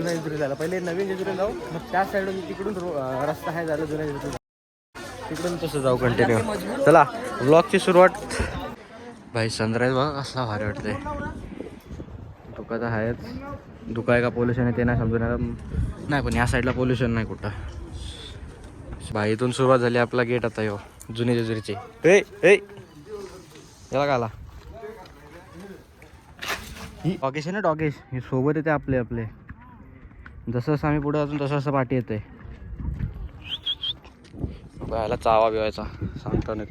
जुन्या जेजुरी झाला. पहिले नवीन जेजुरी जाऊ, मग त्या साईडून तिकडून रस्ता आहे झाला जुन्या जेजुरी, तिकडून तसं जाऊ कंटिन्यू. चला ब्लॉगची सुरुवात. भाई सनराईज बघा कसला भारी वाटतंय. धुका तर आहेच, धुका आहे का पोल्युशन आहे ते नाही समजून नाही, पण या साईडला पोल्युशन नाही कुठं. भाई इथून सुरुवात झाली आपला गेट आता यो जुनी जेजुरीची. याला का आला ही डॉगेश आहे ना, डॉगेश हे सोबत येते आपले आपले. जसं जसं आम्ही पुढे अजून तसं पाठी येते. याला चावा बिवायचा सांगता नाही,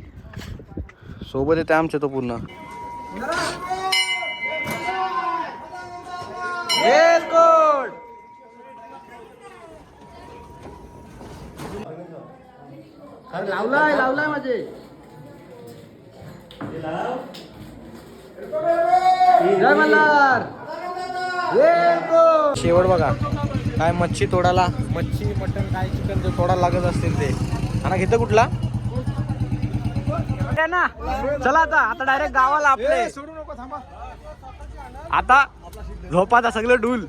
सोबत येते आमच्या तो पूर्ण. लावलाय माझे जय मल्हार. शेवट बघा काय मच्छी तोडायला, मच्छी मटन काय चिकन जे तोडायला लागत असतील ते. आणि घेतं कुठला ना. चला आता डायरेक्ट गावाला आपले. सोडू नको, थांबा आता झोपाचा सगळं डूल.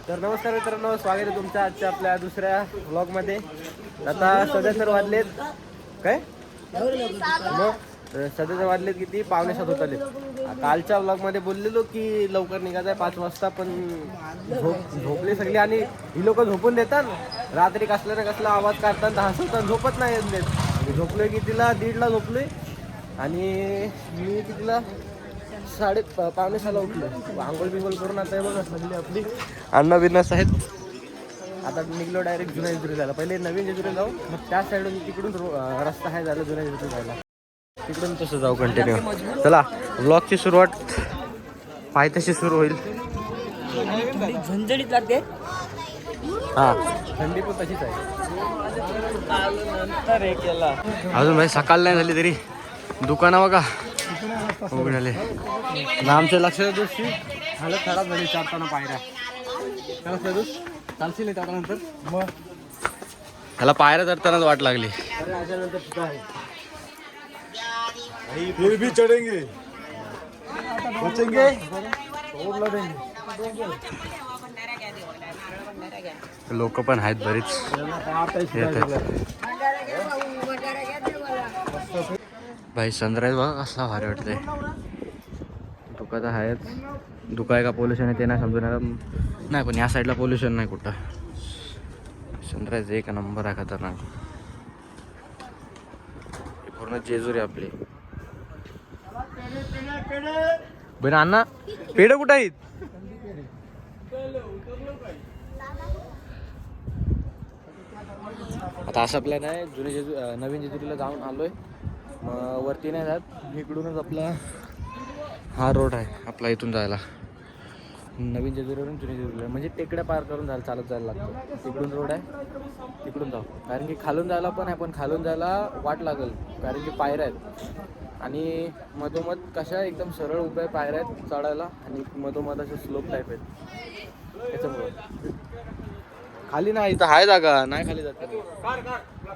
तर नमस्कार मित्रांनो, स्वागत आहे तुमच्या आजच्या आपल्या दुसऱ्या व्लॉगमध्ये. आता सध्या तर वाजलेत काय मग सध्या तर वाजलेत किती 6:45 होत आले. कालच्या व्लॉगमध्ये बोललेलो की लवकर निघायचं आहे 5 वाजता, पण झोपले सगळे. आणि ही लोक झोपून देतात रात्री, कसला ना कसला आवाज काढतात, हसवतात, झोपत नाही देत. झोपलोय कितीला 1:30ला झोपलोय आणि मी कितीला 5:45ला उठलो. आंघोळ बिंगोळ करून आता बघा सगळी आपली अन्न बिन्नस आहेत. आता निघलो डायरेक्ट जुन्या जेजुरी जायला. पहिले नवीन जेजुरी जाऊ, मग त्या साईडून तिकडून रस्ता आहे झाला जुन्या जेजुरी जायला, तिकडून तसं जाऊ कंटिन्यू. चला ब्लॉगची सुरुवात पायथ्याशी सुरू होईल. झंझणीत लागते. हा थंडी पण तशीच आहे अजून. भाई सकाळ नाही झाली तरी दुकानं बघा उघडले ना. आमच्या लक्षात दिवशी हालत खराब झाली चालताना पायऱ्या. काय लक्षात दिवस चालशील नाही त्यानंतर मग ह्याला पायऱ्या चढतानाच वाट लागली. फिर भी चढ़ेंगे, बचेंगे. लोक पण आहेत बरीच येत आहेत. भाई सनराईज बघा कसला भारी वाटतंय. धुका तर आहेच, धुका आहे का पोल्युशन आहे ते नाही समजून नाही, पण या साईडला पोल्युशन नाही कुठं. सनराईज एक नंबर आहे, खतरनाक. पूर्ण जेजुरी आपली. बरं अण्णा पेढे कुठं आहेत? आता असा प्लॅन आहे, नवीन जेजुरीला जाऊन आलोय. मग वरती नाही जात, इकडूनच आपला हा रोड आहे आपला, इथून जायला नवीन जेजुरीवरून जुनी जेजुरीला. म्हणजे टेकड्या पार करून जायला चालत जायला लागतं. तिकडून रोड आहे, तिकडून जाऊ. कारण की खालून जायला पण आहे, पण खालून जायला वाट लागेल कारण की पायऱ्या आहेत. आणि मधोमध कशा एकदम सरळ उभ्या पायऱ्या आहेत चढायला, आणि मधोमध असे स्लोप टाईप आहेत. त्याच्यामुळं खाली नाही, इथं आहे जागा नाही खाली जात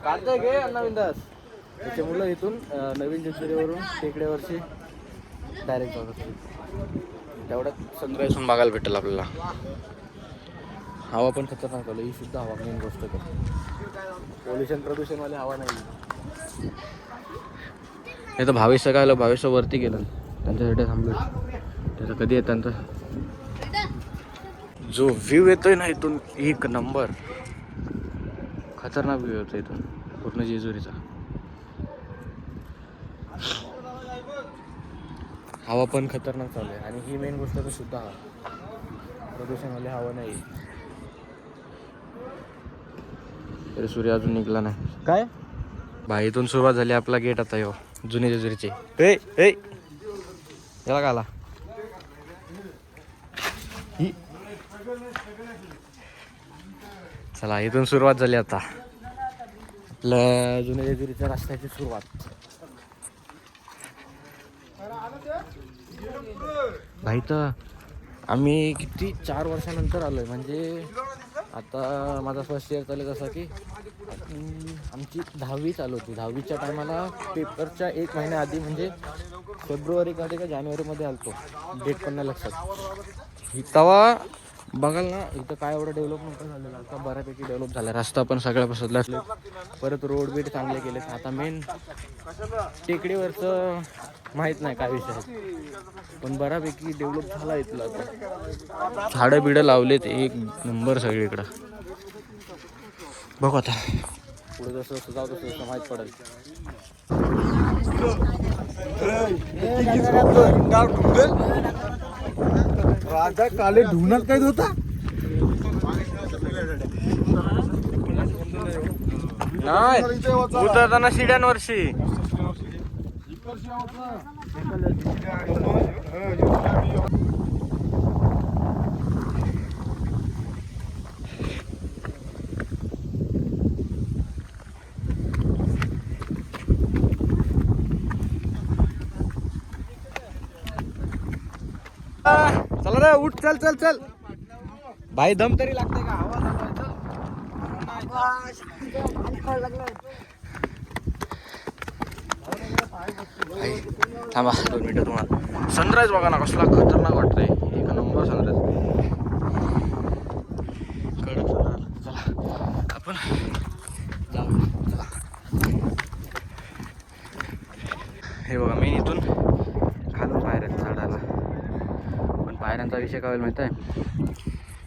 काढताय घे अण्णा बिंदास. त्याच्यामुळं इथून नवीन जेजुरीवरून टेकड्यावरची डायरेक्ट जाऊ शकतो. तेवढ्यात सनराईज बघायला भेटेल आपल्याला. हवा पण खतरनाक आलं, ही शुद्ध हवा मेन गोष्ट तर. पोल्युशन प्रदूषणवाली हवा नाही. नाही तर भावेश काय आलं, भावेश वरती गेलं त्यांच्यासाठी थांबलो. त्याचं कधी येत त्यांचं जो व्ह्यू येतोय ना इथून एक नंबर, खतरनाक व्ह्यू येतो इथून पूर्ण जेजुरीचा. हवा पण खतरनाक चालू आहे आणि ही मेन गोष्ट तर शुद्ध हवा, प्रदूषणवाली हवा नाही. तरी सूर्य अजून निघला नाही. काय भाई इथून सुरुवात झाली आपला गेट आता यो जुनी जेजुरीची. ए याला का आला ही. चला इथून सुरुवात झाली आता आपल्या जुन्या जेजुरीच्या रस्त्याची सुरुवात. भाई तर आम्ही किती 4 वर्षानंतर आलोय, म्हणजे आता माझा फर्स्ट इयर चालू जसा की आमची 10वी चालू होती. 10वीच्या टायमाला पेपरच्या 1 महिन्या आधी म्हणजे फेब्रुवारी का जानेवारीमध्ये आलतो, डेट पण नाही लक्षात. तेव्हा बघाल ना इथं काय एवढं डेव्हलपमेंट झालेलं. आता बऱ्यापैकी डेव्हलप झालं, रस्ता पण सगळ्या बसवला, परत रोड बीड चांगले केले. आता मेन टेकडीवरचं माहीत नाही काय विषय, पण बऱ्यापैकी डेव्हलप झाला इथलं. आता झाडं बिडं लावलेत एक नंबर सगळीकडं. बघू आता पुढे जसं जसं जाऊ तसं तसं माहीत पडेल. राजा काले ढुंगणात काय होता नाही उतरताना शिड्यांवरशी. चला रे उठ, चल चल चल भाई, दम तरी लागते का? भाई थांबा 2 मिनिटं. तुम्हाला सनराईज बघा ना कसला खतरनाक वाटतंय, एक नंबर सनराईज. कडक सनराईज. चला आपण जाऊ. चला हे बघा मी इथून खालून पायऱ्या चढायला, पण पायऱ्यांचा विषय काय होईल माहिती आहे,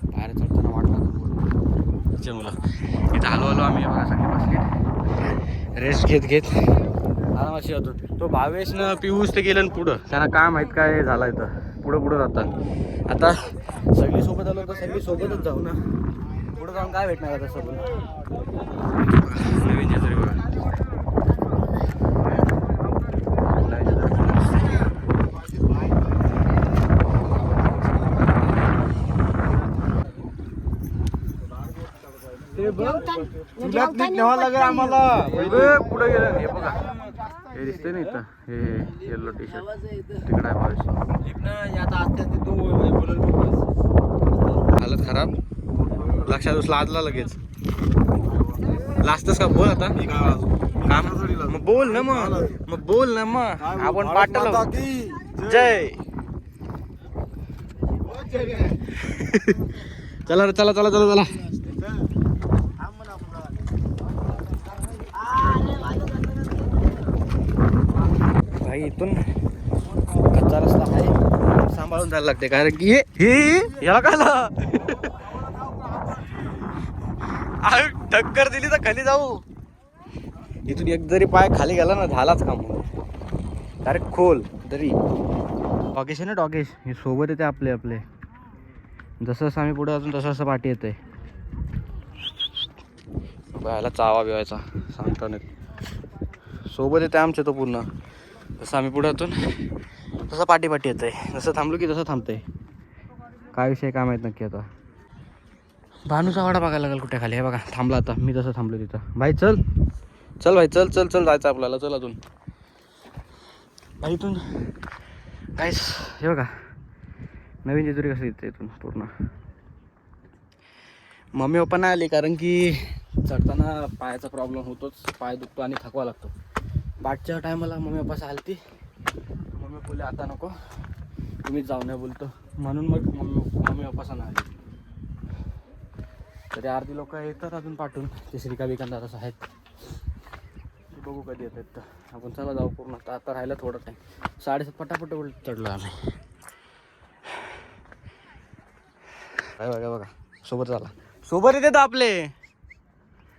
पायऱ्या चढताना वाटतं मुलं. इथं आलो आम्ही बघा सगळे बसले रेस्ट घेत आरामाशी होतो. तो भावेशनं पिऊस ते गेलं पुढं, त्यांना काय माहीत काय झालं इथं, पुढं जातात. आता सगळी सोबत आलो तर सगळी सोबतच जाऊ ना, पुढं जाऊन काय भेटणार आता सोबत. नवीन जेजुरी बघा. आम्हाला पुढे गेलं हे बघा, हे दिसते ना इथं, हे येल्लो टी शर्ट तिकडे आहे भावेश. हालत खराब, लक्षात उचला आजला लगेच लाजतस का? बोल आता काम, मग बोल ना, मग बोल ना, मग आपण पाठवलं जय. चला रे चला चला चला चला. भाई इथून कच्चा रस्ता आहे, सांभाळून जायला लागते, कारण की हे याला काय टक्कर दिली तर खाली जाऊ. इथून एक जरी पाय खाली गेला ना झालाच काम, डायरेक्ट खोल तरी. डॉगेश आहे ना, डॉगेश हे सोबत येते आपले आपले. जसं आम्ही पुढे अजून तसं पाठी येते. बायला चावा बिवायचा सांगता नाही, सोबत येते आमच्या तो पूर्ण. जसं आम्ही पुढे अजून तसं पाठी येते, जसं थांबलो की तसं थांबतंय. काय विषय काय माहीत नक्की. आता भानूचा वाडा बघायला लागेल कुठे खाली. हे बघा थांबला आता, मी तसं थांबलो तिथं. भाई चल चल भाई चल चल चल जायचं आपल्याला, चल अजून. भाई इथून काहीच हे बघा नवीन जेजुरी कसं येते इथून पूर्ण. मम्मी पप्पा नाही आली कारण की चढताना पायाचा प्रॉब्लेम होतोच, पाय दुखतो आणि थकवा लागतो. पाठच्या टायमाला मम्मी पप्पा आलती, मम्मी बोलले आता नको तुम्हीच जाऊ नये बोलतो, म्हणून मग मम्मी पप्पा नाही आली. तरी अर्धी लोक येतात अजून पाठवून, ते श्रीका बिकांत दादाच आहेत, बघू कधी येतात तर आपण. चला जाऊ पूर्ण. आता राहिलं थोडं टाईम, 7:30 पटापट चढलो आम्ही. बघा बघा सोबत झाला सोबत येते तो आपले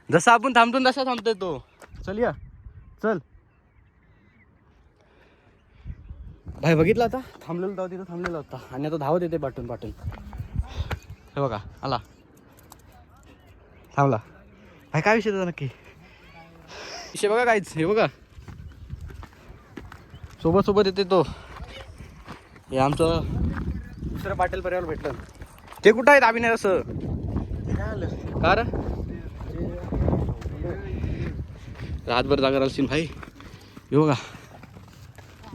जसं आपण थांबतो तसा थांबतोय तो. चल या चल भाई बघितला आता थांबलेला होता तिथं थांबलेला होता आणि आता धावत येते पाठून पाठून. हे बघा आला थांबला भाई काय विषय नक्की विषय बघा काहीच. हे बघा सोबत सोबत येते तो. हे आमचं दुसरं पाटील पर्यावर भेटलं. ते कुठं आहेत अभिनय असं का रे रातभर जागा राहशील भाई. हे बघा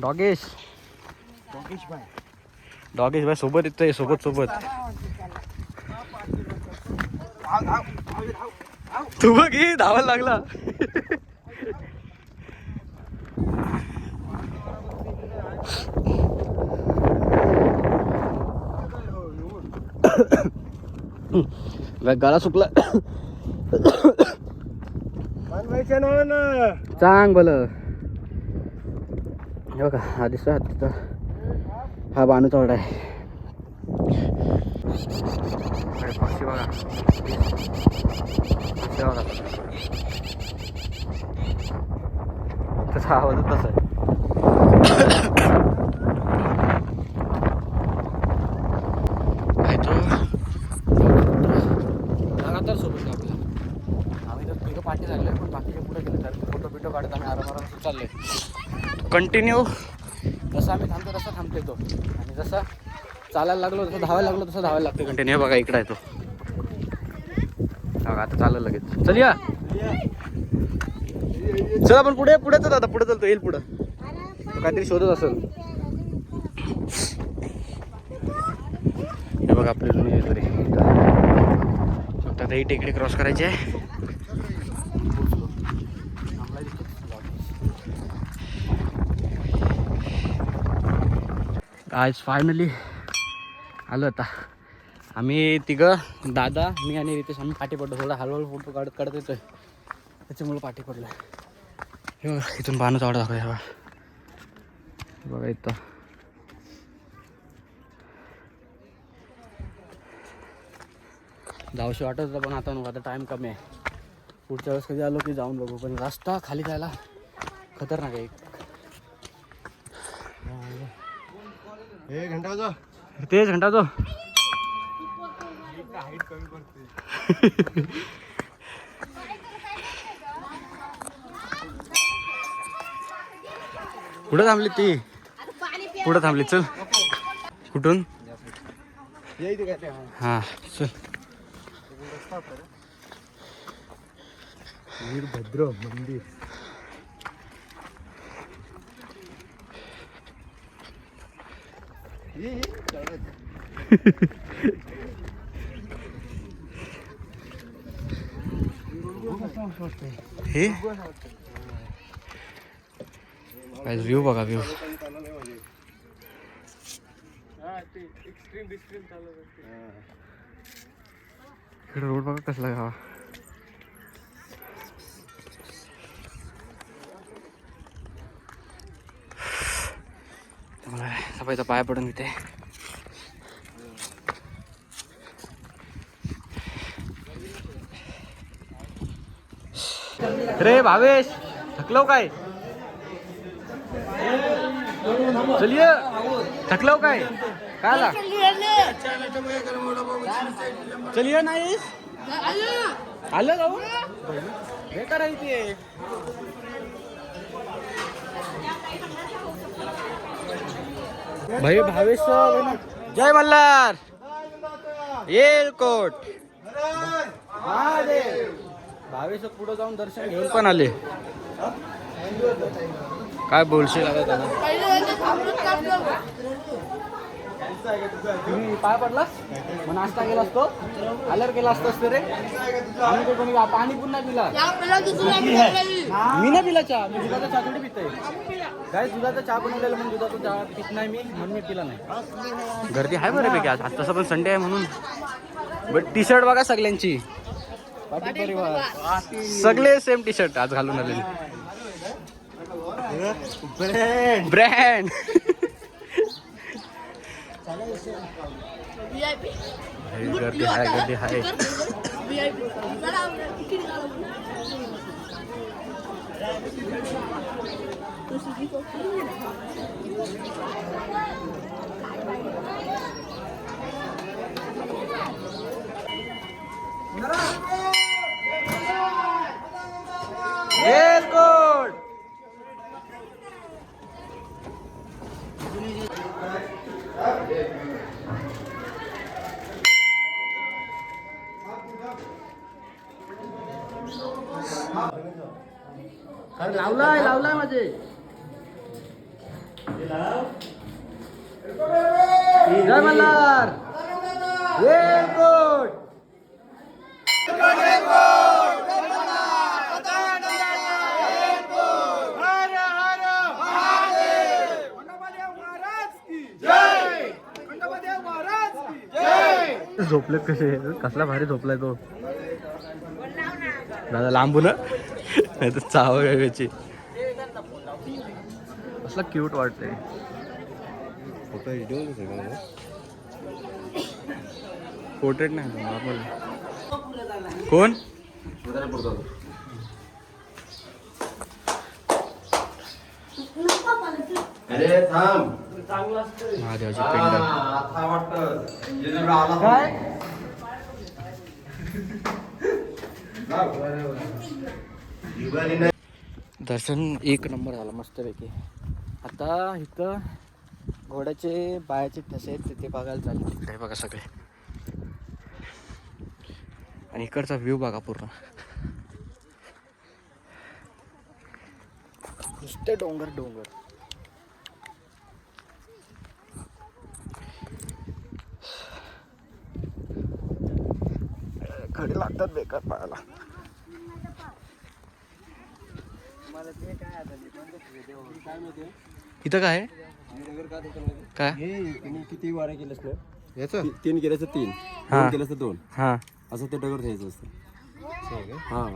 डॉगेश डॉगेश भाई सोबत येतोय सोबत सोबत. तू बघ ही धावायला लागला. गळा सुकला चांग भलं. हे बघा हा दिसतो तिथं हा बाणू चौडा आहे. पक्षी बघा तसा आवाजच तसा आहे. लगातार सोबत आपला आम्ही तर तिघं पाठी झाले पण बाकीचे पुढे गेले तर फोटो बिटो काढत आम्ही आराम चाललोय कंटिन्यू. जसं आम्ही थांबतो तसं थांबतो तो आणि जसं चालायला लागलो तसं धावायला लागलो तसं धावायला लागतं कंटिन्यू. बघा इकडे आहे तो बघा आता चालायला लगेच. चल या चल आपण पुढे पुढे चल आता पुढे चलतो येईल पुढं काहीतरी शोधत असेल. हे बघा आपल्याला तरी फक्त आता ही टेकडी क्रॉस करायची आहे. आज फायनली आलो आता आम्ही तिघं दादा मी आणि रितेश आम्ही पाठी पडलो. थोडा हळूहळू फोटो काढत येतोय त्याच्यामुळे पाठी पडलं. हे बघा इथून बाणूच आवडा दाखवायचा बघा इथं. जाऊशी वाटत होतं पण आता नको आता टाईम कमी आहे. पुढच्या वेळेस कधी आलो की जाऊन बघू पण रस्ता खाली जायला खतरनाक आहे. तेच घंटा तो पुढे थांबली ती पुढे थांबली. चल कुठून हा चल वीरभद्र मंदिर. हे व्ह्यू बघा व्ह्यू इकडे रोड बघा कसला गावा. मला सफाईचा पाय पडून इथे रे भावेश थकलो काय चलिए थकलो काय आला चलिए नाही आलं जाऊ हे करायचे. भाई भावेश जय मल्हार येलकोट भावेश पुढे जाऊन दर्शन घेऊन पण आले. काय बोलशील आता त्यांना तुम्ही पाय पडलास मग नाश्ता केला असतो आल्यावर केला असतो रे. आम्ही तो कोणी पाणी पुन्हा पिला मी नाही पिला चहा. मी दुधाचा चहा थोडी पितोय काय दुधाचा चहा बनवलेला म्हणून दुधाचा चहा पित नाही मी म्हणून मी पिला नाही. गर्दी आहे बऱ्यापैकी आज तसं पण संडे आहे म्हणून. बट टी शर्ट बघा सगळ्यांची पाटील परिवार सगळे सेम टी शर्ट आज घालून आलेले ब्रँड गर्दी हाय गर्दी हाय. लावलाय माझे. जय मल्हार. झोपलेत कसे, कसला भारी झोपलाय तो दादा. लांबून नाही तर चाव याची. कसला क्यूट वाटतंय. पोर्ट्रेट नाही नॉर्मल. कोण अरे थांब. महादेवाची पेंडल काय दर्शन एक नंबर झाला मस्तपैकी. आता इथं घोड्याचे पायाचे ठसे आहेत तिथे बघायला चालले. तिकडे बघा सगळे. आणि इकडचा व्ह्यू बघा पूर्ण. नुसते डोंगर डोंगर. खडे लागतात बेकार पायाला. इथं काय आहे? काय किती वारे केलंस ना याचं? 3 केल्याचं 3, 2 केल्याचं 2. हा असं ते दगड घ्यायचं असतं. हा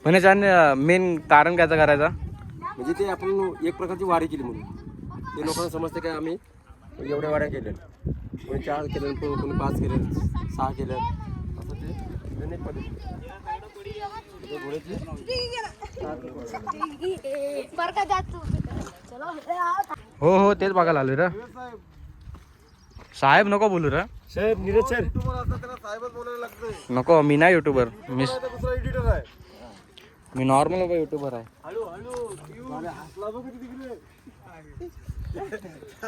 पण याच्या मेन कारण कायचं करायचा? म्हणजे ते आपण एक प्रकारची वारी केली म्हणून ते लोकांना समजते काय आम्ही एवढ्या वाऱ्या केल्या. कोणी 4 केल्या, कोणी 5 केल्या, 6 केल्या. असं ते अनेक पद्धती. हो हो तेच बघायला आलो रे. साहेब नको बोलू रे. साहेब नीरज सर त्याला साहेबच बोलायला लागतं. नको, मी नाही युट्यूबर. दुसरा एडिटर आहे. मी नॉर्मल युट्यूबर आहे.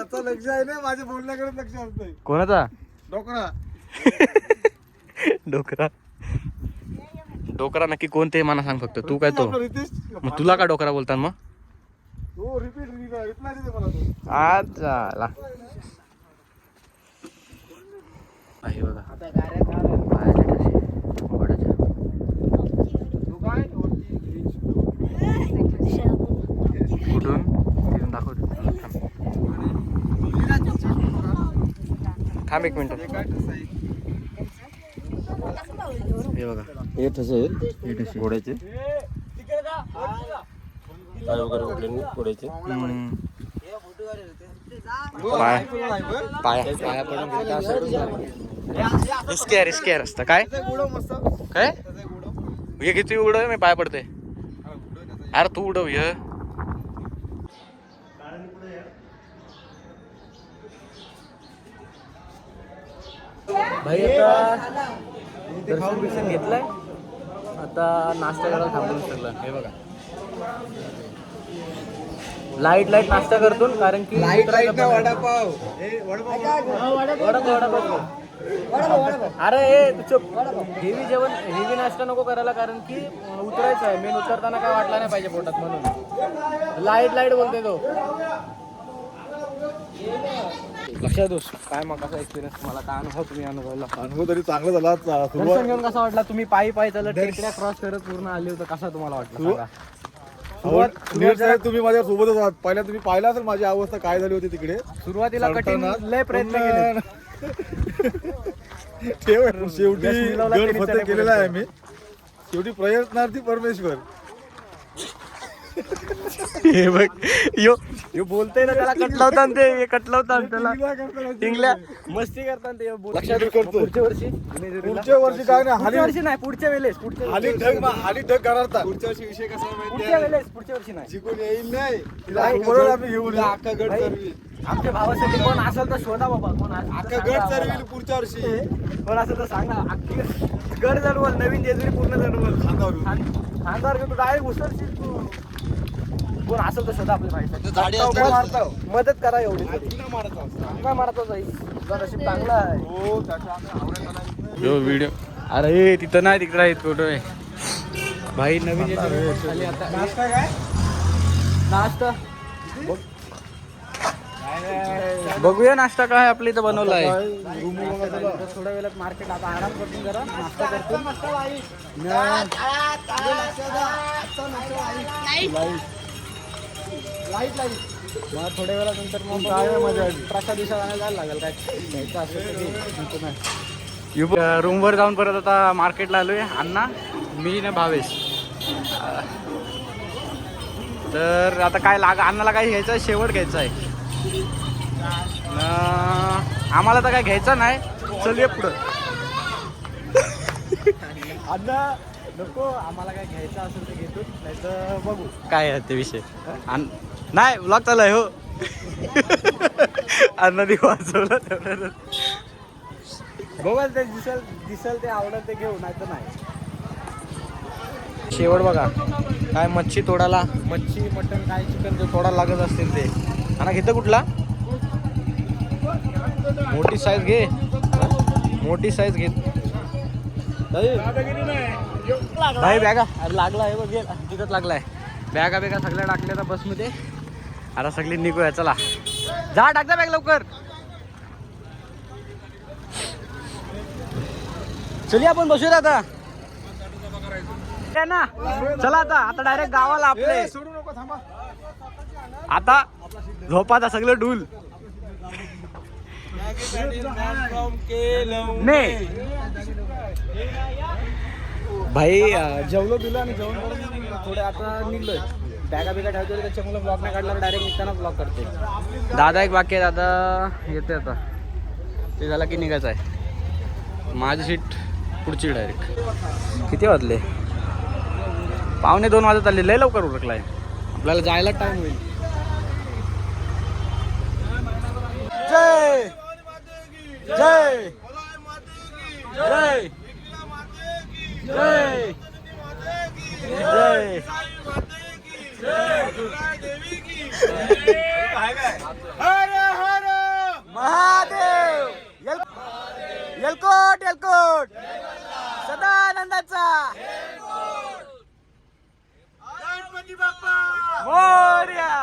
आता लक्ष आहे ना माझ्या बोलण्याकडे लक्ष असतंय. कोणाचा? डोकरा. डोकरा. डोकरा नक्की कोणते मला सांग फक्त. तू काय तो? रितेश. मग तुला का डोकरा बोलतात मग? हो रिप्लाय देते मला तो. आज झाला आहे बघा. पायाचे ठसे घोड्याच्या. कुठून तिथून दाखवतो. थांब एक मिनिट. हे बघा हे ठसे आहेत. हे ठसे घोड्याचे पाय वगैरे उठले घोड्याचे. पाय पाया पडून रिस्केअर असतं काय काय. हे किती उडव मी पाय पडते. अरे तू उडव ये. भाई आता दर्शन घेतलंय. आता नाश्ता करायला थांबून सगळं. हे बघा लाईट नाश्ता करतो कारण की वडापाव. अरे हे चुप. हेवी जेवण हेवी नाश्ता नको करायला कारण की उतरायचं आहे. मेन उतरताना काय वाटला नाही पाहिजे पोटात म्हणून लाईट बोलते तो. लक्षात दोष काय मग कसा एक्सपिरियन्स मला काय अनुभव तुम्ही अनुभवला? अनुभव तरी चांगला झाला. दर्शन घेऊन कसा वाटला? तुम्ही पायी चालत टेकड्या क्रॉस करत पूर्ण आले होतं. कसा तुम्हाला वाटला? तुम्ही माझ्या सोबतच आहात. पहिल्या तुम्ही पाहिला असेल माझी अवस्था काय झाली होती तिकडे. सुरुवातीला कठीण लय प्रयत्न केले. शेवटी गड फतेह केलेला आहे मी. शेवटी प्रयत्नार्थी परमेश्वर. हे बघ यो यो बोलतोय ना त्याला कटलावता ते कटलावता त्याला टिंगल्या मस्ती करतात ते लक्षात पुढच्या वर्षी काय नाही पुढच्या वर्षी नाही पुढच्या वेळेस पुढच्या ढग करतात पुढच्या वर्षी विषय कसा आहे माहिती पुढच्या वेळेस पुढच्या वर्षी नाही शिकून येईल नाही नाही, म्हणून आम्ही घेऊन अख्खा गड भाई, चरवी आमच्या भावासाठी कोण असेल तर शोधा बाबा कोण अख्खा गड चरवी पुढच्या वर्षी कोण असेल तर सांगा अख्खी गड जनवल नवीन जेजुरी पूर्ण जनवल खानदार तू डायरेक्ट उसरशील तू कोण असेल तर शोधा आपल्या झाडी भाईसाठी असल्यावर मारतो मदत करा एवढी तरी. तुला मारायचा चांगला मारतो जाईल तुझा नशीब चांगला आहे हो त्याच्या आम्ही आवडायला व्हिडिओ अरे तिथं नाही तिकडे आहेत फोटो आहे भाई नवीन जेजुरी खाली आता नाश्ता काय नाश्ता बघूया नाश्ता काय आपल्या इथं बनवला आहे थोड्या वेळात मार्केट आता आराम करतो जरा नाश्ता करतो मग थोड्या वेळानंतर मग काय मजा प्रसाद दिवसात आणायला जायला लागेल काय घ्यायचं असेल रूमवर जाऊन परत आता मार्केटला आलोय अण्णा मी ना भावेश तर आता काय अण्णाला काय घ्यायचं आहे शेवट घ्यायचा आहे आम्हाला तर काय घ्यायचं नाही चल पुढं अण्णा नको आम्हाला काय घ्यायचं असेल तर घेतो नाही तर बघू काय आहे ते विषय नाही ब्लॉग चालू आहे हो अण्णाने वाचवलं तेवढं बघा ते दिसल ते आवडत ते घेऊ नाही तर नाही शेवट बघा काय मच्छी तोडायला मच्छी मटन काय चिकन जे तोडायला लागत असतील ते आणि घेतं कुठला मोठी साईज घे मोठी साईज घे भाई बॅगा अरे लागला आहे बघ तिथंच लागलाय बॅगा बेगा सगळ्या टाकल्या आता बसमध्ये आता सगळी निघूया चला जा टाकता बॅग लवकर चली आपण बसूया आता ना चला आता डायरेक्ट गावाला आपले सोडू नको थांबा आता झोपाता सगळं डूल नाही भाई जेवलो दिलं आणि जेवण करून थोडे आता निघलोय बॅगा बिगा ठेवतो त्याच्यामुळे ब्लॉग नाही काढला डायरेक्ट निघताना ब्लॉग करते दादा एक वाक्य दादा येते आता ते झालं की निघायचं आहे माझी सीट पुढची डायरेक्ट किती वाजले 1:45 वाजत आले लय लवकर उरकलाय आपल्याला जायला टाइम होईल जय जय जय जय हर हर महादेव येलकोट येलकोट सदानंदाचा गणपती बाप्पा मोरया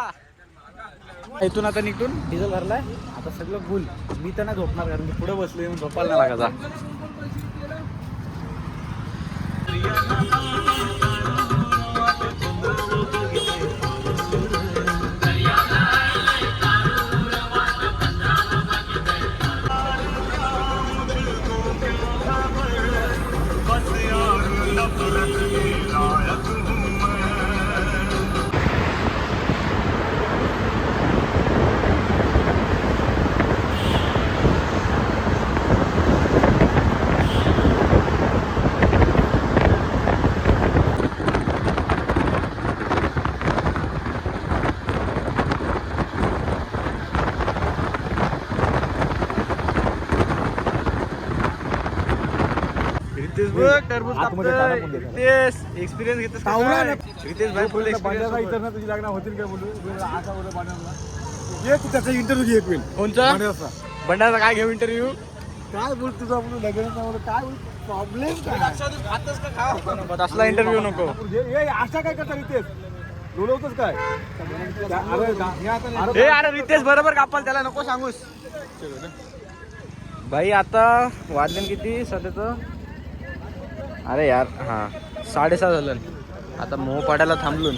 इथून आता निघून डिझेल भरलाय आता सगळं फुल मी तर नाही झोपणार कारण मी पुढे बसलो येऊन झोपायला नाही लागायचा एक्सपिरियन्स घेतोस रितेश भाई फुल एक्सपिरियन्स तुझी लग्न होतील काय बोलू आता बोलू पाण्याला ये तू त्याचा इंटरव्ह्यू घे एक वेळ कोणचा बंडाचा काय घेऊ इंटरव्ह्यू काय बोल तुझा बोलू लग्न काय बोल प्रॉब्लेम काय असला इंटरव्ह्यू नको आशा काय करता रितेश बोलवतोच काय हे अरे रितेश बरोबर कापाल त्याला नको सांगूस भाई आता वाजले किती सध्याचं अरे यार हां 6:30 झालं आता मोह पाड्याला थांबलून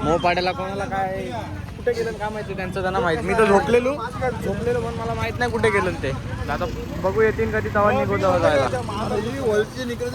मोह पाड्याला कोणाला काय कुठे गेलं काय माहिती त्यांचं त्यांना माहित. मी तर झोपलेलो पण मला माहित नाही कुठे गेलं ते. आता बघू येतील कधी तवा निघू तवा जायला. वरची निघते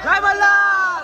जय मल्हार.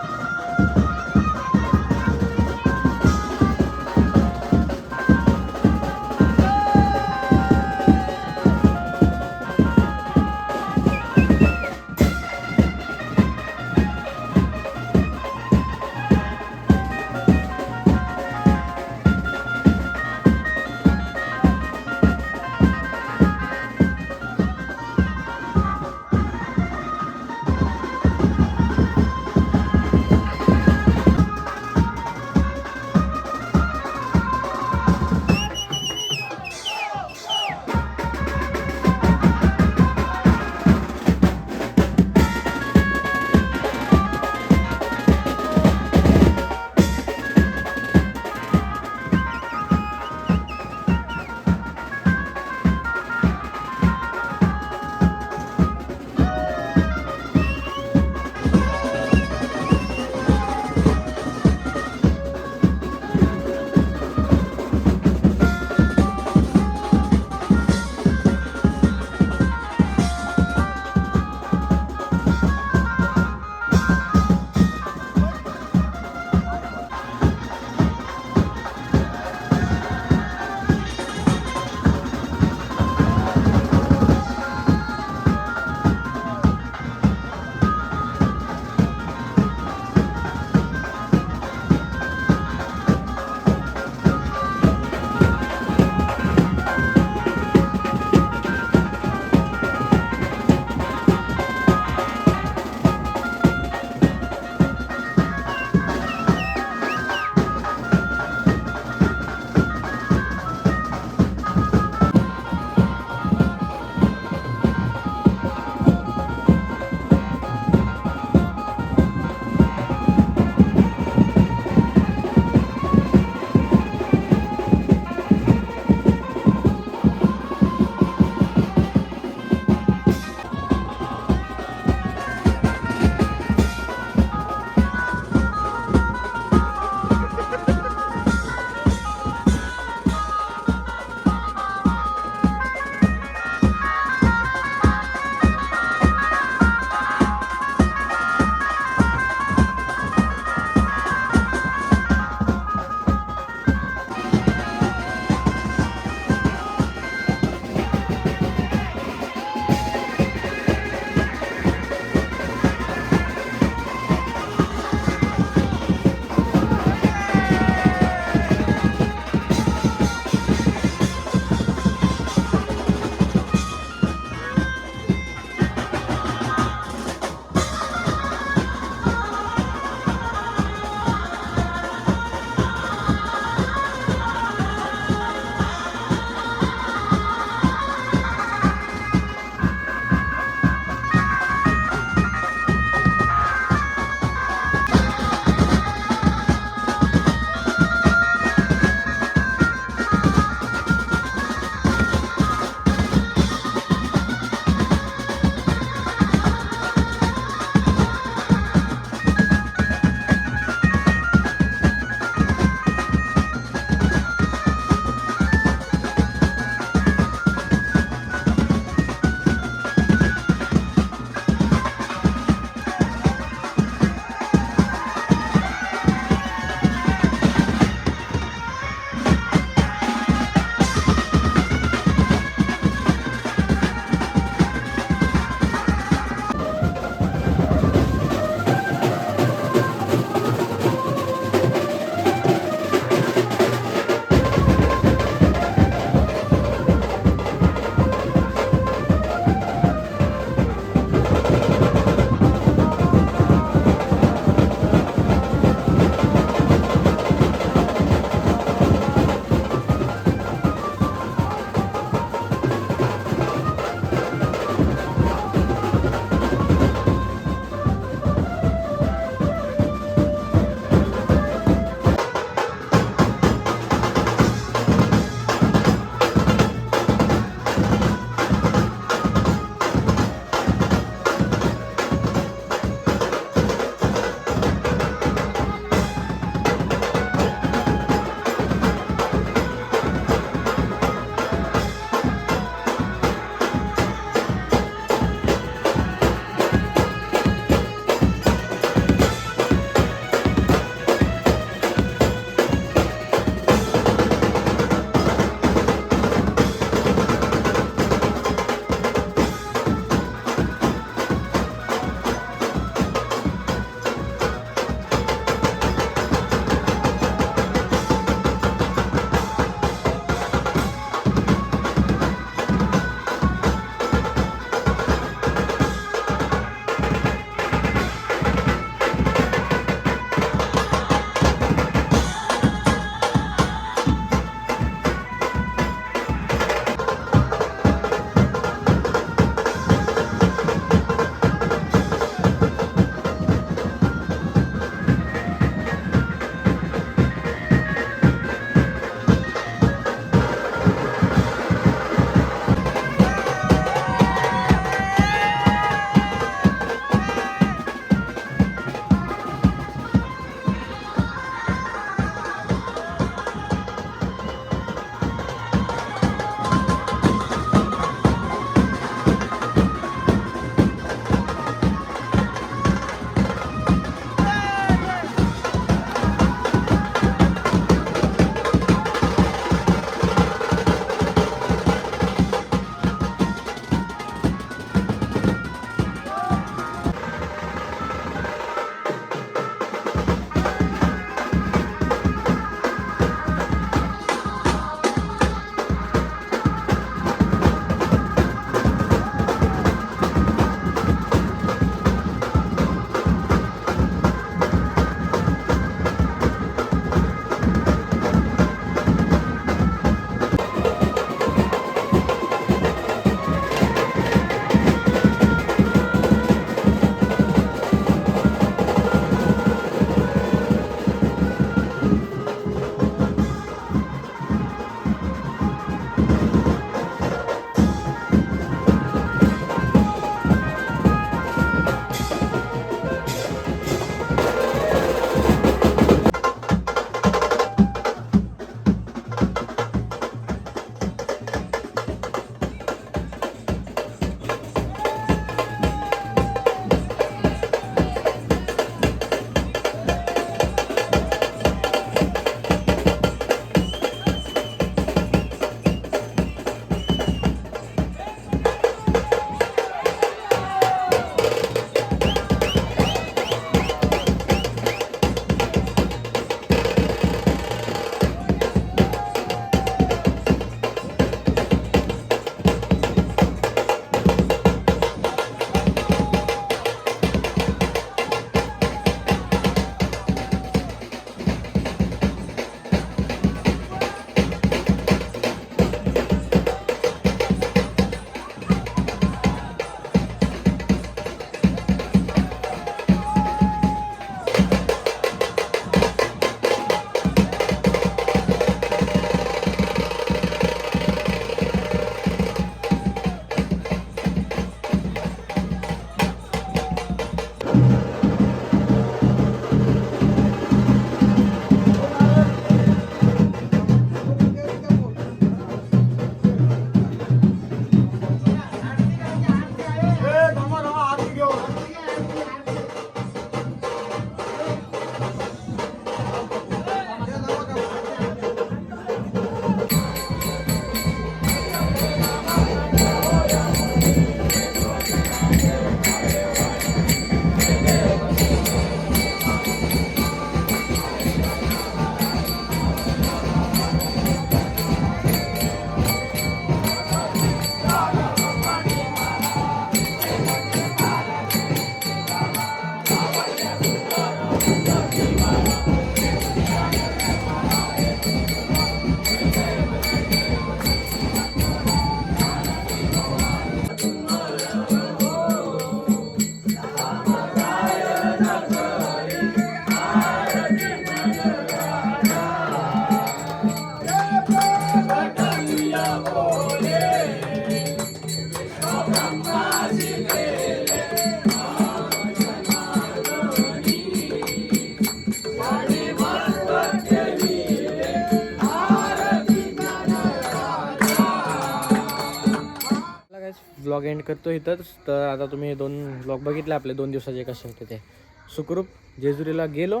व्लॉग एंड करतो इथंच. तर आता तुम्ही 2 व्लॉग बघितले आपले 2 दिवसाचे कसे होते ते. सुखरूप जेजुरीला गेलो,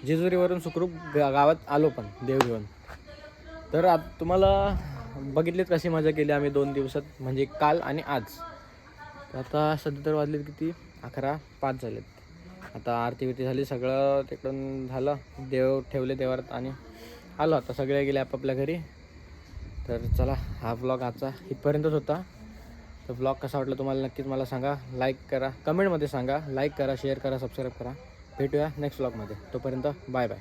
जेजुरीवरून सुखरूप गावात आलो पण देव घेऊन. तर आता तुम्हाला बघितलेत कशी मजा केली आम्ही 2 दिवसात, म्हणजे काल आणि आज. तर आता सध्या तर वाजलेत किती 11:05 झालेत. आता आरती बिरती झाली, सगळं तिकडून झालं, देव ठेवले देवारात आणि आलो. आता सगळे गेले आपापल्या घरी. तर चला, हा व्लॉग आजचा इथपर्यंतच होता. तर व्लॉग कसा वाटला तुम्हाला नक्कीच मला सांगा, लाईक करा, कमेंटमध्ये सांगा, लाईक करा, शेअर करा, सबस्क्राईब करा. भेटूया नेक्स्ट व्लॉगमध्ये. तोपर्यंत बाय बाय.